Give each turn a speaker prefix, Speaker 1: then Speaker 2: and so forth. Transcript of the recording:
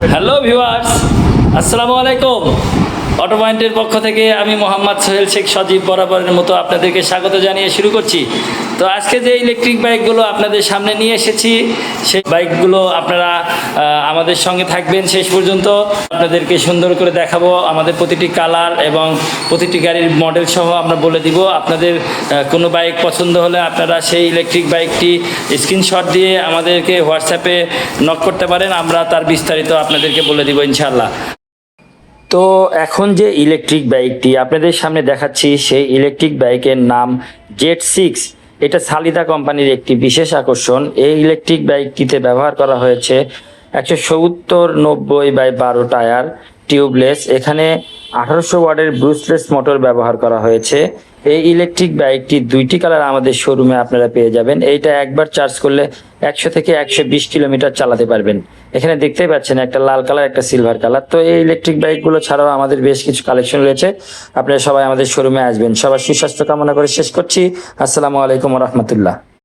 Speaker 1: Hello viewers, আসসালামু আলাইকুম। Auto পয়েন্টের পক্ষ থেকে আমি মোহাম্মদ সোহেল শেখ সজীব বরাবরের মতো আপনাদেরকে স্বাগত জানিয়ে শুরু করছি। তো আজকে যে ইলেকট্রিক বাইকগুলো আপনাদের সামনে নিয়ে এসেছি, সেই বাইকগুলো আপনারা আমাদের সঙ্গে থাকবেন শেষ পর্যন্ত। আপনাদেরকে সুন্দর করে দেখাবো আমাদের প্রতিটি কালার এবং প্রতিটি গাড়ির মডেল সহ আমরা বলে দিব। আপনাদের কোনো বাইক পছন্দ হলে আপনারা সেই ইলেকট্রিক বাইকটি স্ক্রিনশট দিয়ে আমাদেরকে হোয়াটসঅ্যাপে নক করতে পারেন, আমরা তার বিস্তারিত আপনাদেরকে বলে দিব ইনশাআল্লাহ। তো এখন যে ইলেকট্রিক বাইকটি আপনাদের সামনে দেখাচ্ছি, সেই ইলেকট্রিক বাইকের নাম Z6। এটা সালিদা কোম্পানির একটি বিশেষ আকর্ষণ। এই ইলেকট্রিক বাইকটিতে ব্যবহার করা হয়েছে 170/90/12 টায়ার, টিউবলেস। এখানে 1800 ওয়াটের ব্রুসলেস মোটর ব্যবহার করা হয়েছে। এই ইলেকট্রিক বাইকটি দুইটি কালার আমাদের শোরুমে আপনারা পেয়ে যাবেন। এইটা একবার চার্জ করলে 100 থেকে 120 কিলোমিটার চালাতে পারবেন। এখানে দেখতেই পাচ্ছেন একটা লাল কালার, একটা সিলভার কালার। তো এই ইলেকট্রিক বাইকগুলো ছাড়াও আমাদের বেশ কিছু কালেকশন রয়েছে। আপনারা সবাই আমাদের শোরুমে আসবেন। সবার সুস্বাস্থ্য কামনা করে শেষ করছি। আসসালামু আলাইকুম রহমতুল্লাহ।